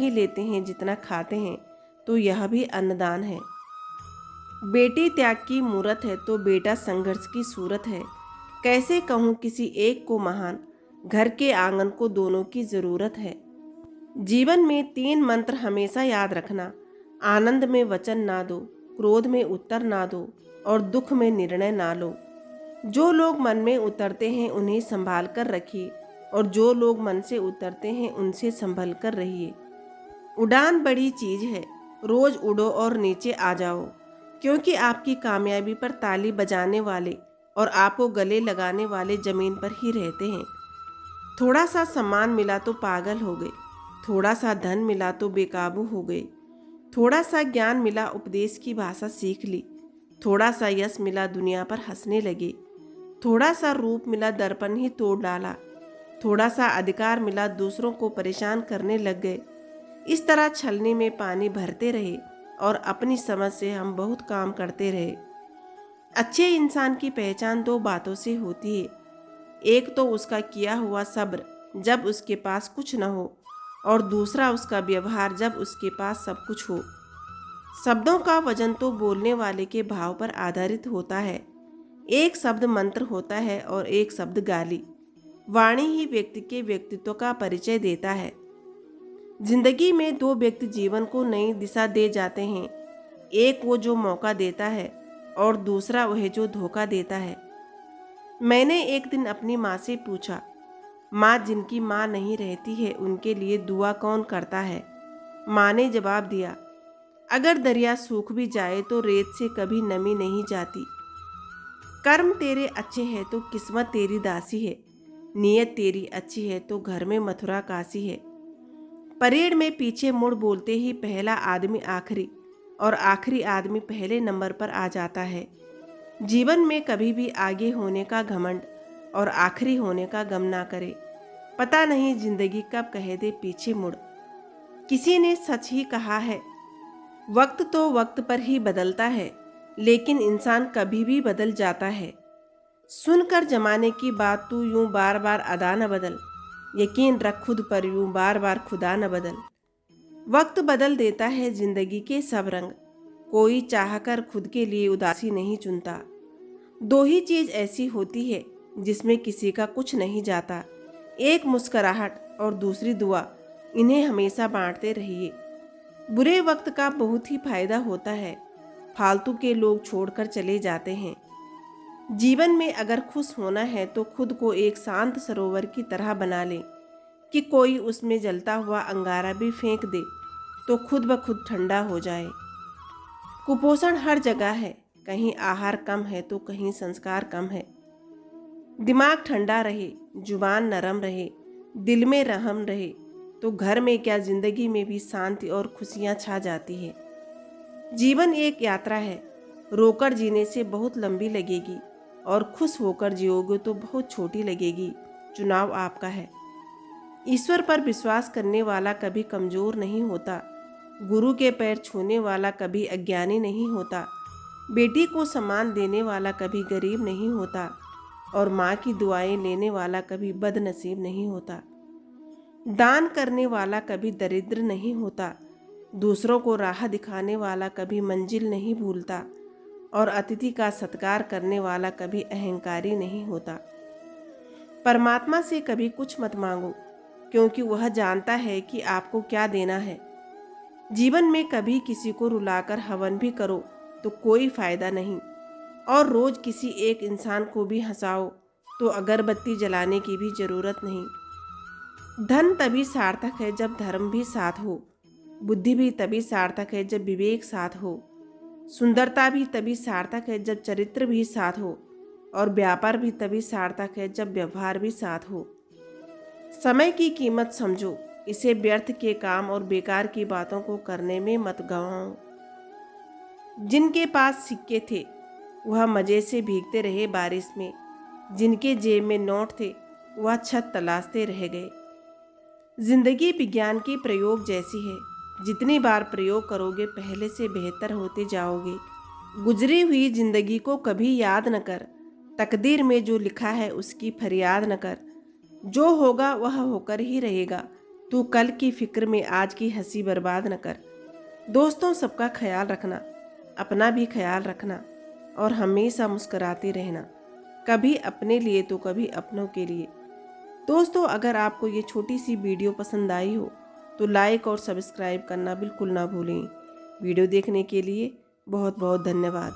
ही लेते हैं जितना खाते हैं, तो यह भी अन्नदान है। बेटी त्याग की मूरत है तो बेटा संघर्ष की सूरत है। कैसे कहूँ किसी एक को महान, घर के आंगन को दोनों की जरूरत है। जीवन में 3 मंत्र हमेशा याद रखना। आनंद में वचन ना दो, क्रोध में उत्तर ना दो और दुख में निर्णय ना लो। जो लोग मन में उतरते हैं उन्हें संभाल कर रखिए और जो लोग मन से उतरते हैं उनसे संभल कर रहिए। उड़ान बड़ी चीज है, रोज उड़ो और नीचे आ जाओ, क्योंकि आपकी कामयाबी पर ताली बजाने वाले और आपको गले लगाने वाले जमीन पर ही रहते हैं। थोड़ा सा सम्मान मिला तो पागल हो गए, थोड़ा सा धन मिला तो बेकाबू हो गए, थोड़ा सा ज्ञान मिला उपदेश की भाषा सीख ली, थोड़ा सा यश मिला दुनिया पर हंसने लगे, थोड़ा सा रूप मिला दर्पण ही तोड़ डाला, थोड़ा सा अधिकार मिला दूसरों को परेशान करने लग गए। इस तरह छलनी में पानी भरते रहे और अपनी समझ से हम बहुत काम करते रहे। अच्छे इंसान की पहचान 2 बातों से होती है। एक तो उसका किया हुआ सब्र जब उसके पास कुछ न हो, और दूसरा उसका व्यवहार जब उसके पास सब कुछ हो। शब्दों का वजन तो बोलने वाले के भाव पर आधारित होता है। एक शब्द मंत्र होता है और एक शब्द गाली। वाणी ही व्यक्ति के व्यक्तित्व का परिचय देता है। जिंदगी में 2 व्यक्ति जीवन को नई दिशा दे जाते हैं। एक वो जो मौका देता है और दूसरा वह जो धोखा देता है। मैंने एक दिन अपनी माँ से पूछा, माँ, जिनकी माँ नहीं रहती है उनके लिए दुआ कौन करता है? माँ ने जवाब दिया, अगर दरिया सूख भी जाए तो रेत से कभी नमी नहीं जाती। कर्म तेरे अच्छे है तो किस्मत तेरी दासी है, नीयत तेरी अच्छी है तो घर में मथुरा काशी है। परेड में पीछे मुड़ बोलते ही पहला आदमी आखिरी और आखिरी आदमी पहले नंबर पर आ जाता है। जीवन में कभी भी आगे होने का घमंड और आखिरी होने का गम ना करे। पता नहीं जिंदगी कब कह दे पीछे मुड़। किसी ने सच ही कहा है, वक्त तो वक्त पर ही बदलता है, लेकिन इंसान कभी भी बदल जाता है। सुनकर जमाने की बात तू यूं बार बार अदा न बदल, यकीन रख खुद पर यूं बार बार खुदा न बदल। वक्त बदल देता है जिंदगी के सब रंग, कोई चाहकर खुद के लिए उदासी नहीं चुनता। 2 ही चीज ऐसी होती है जिसमें किसी का कुछ नहीं जाता, एक मुस्कुराहट और दूसरी दुआ। इन्हें हमेशा बांटते रहिए। बुरे वक्त का बहुत ही फायदा होता है, फालतू के लोग छोड़कर चले जाते हैं। जीवन में अगर खुश होना है तो खुद को एक शांत सरोवर की तरह बना ले कि कोई उसमें जलता हुआ अंगारा भी फेंक दे तो खुद ब खुद ठंडा हो जाए। कुपोषण हर जगह है, कहीं आहार कम है तो कहीं संस्कार कम है। दिमाग ठंडा रहे, जुबान नरम रहे, दिल में रहम रहे तो घर में क्या जिंदगी में भी शांति और खुशियां छा जाती है। जीवन एक यात्रा है, रोकर जीने से बहुत लंबी लगेगी और खुश होकर जियोगे तो बहुत छोटी लगेगी। चुनाव आपका है। ईश्वर पर विश्वास करने वाला कभी कमजोर नहीं होता, गुरु के पैर छूने वाला कभी अज्ञानी नहीं होता, बेटी को सम्मान देने वाला कभी गरीब नहीं होता और माँ की दुआएं लेने वाला कभी बदनसीब नहीं होता। दान करने वाला कभी दरिद्र नहीं होता, दूसरों को राह दिखाने वाला कभी मंजिल नहीं भूलता और अतिथि का सत्कार करने वाला कभी अहंकारी नहीं होता। परमात्मा से कभी कुछ मत मांगो, क्योंकि वह जानता है कि आपको क्या देना है। जीवन में कभी किसी को रुलाकर हवन भी करो तो कोई फायदा नहीं, और रोज किसी एक इंसान को भी हंसाओ तो अगरबत्ती जलाने की भी जरूरत नहीं। धन तभी सार्थक है जब धर्म भी साथ हो, बुद्धि भी तभी सार्थक है जब विवेक साथ हो, सुंदरता भी तभी सार्थक है जब चरित्र भी साथ हो, और व्यापार भी तभी सार्थक है जब व्यवहार भी साथ हो। समय की कीमत समझो, इसे व्यर्थ के काम और बेकार की बातों को करने में मत गंवाओ। जिनके पास सिक्के थे वह मजे से भीगते रहे बारिश में, जिनके जेब में नोट थे वह छत तलाशते रह गए। जिंदगी विज्ञान के प्रयोग जैसी है, जितनी बार प्रयोग करोगे पहले से बेहतर होते जाओगे। गुजरी हुई जिंदगी को कभी याद न कर, तकदीर में जो लिखा है उसकी फरियाद न कर। जो होगा वह होकर ही रहेगा, तू कल की फिक्र में आज की हंसी बर्बाद न कर। दोस्तों, सबका ख्याल रखना, अपना भी ख्याल रखना और हमेशा मुस्कुराते रहना, कभी अपने लिए तो कभी अपनों के लिए। दोस्तों, अगर आपको ये छोटी सी वीडियो पसंद आई हो तो लाइक और सब्सक्राइब करना बिल्कुल ना भूलें। वीडियो देखने के लिए बहुत बहुत धन्यवाद।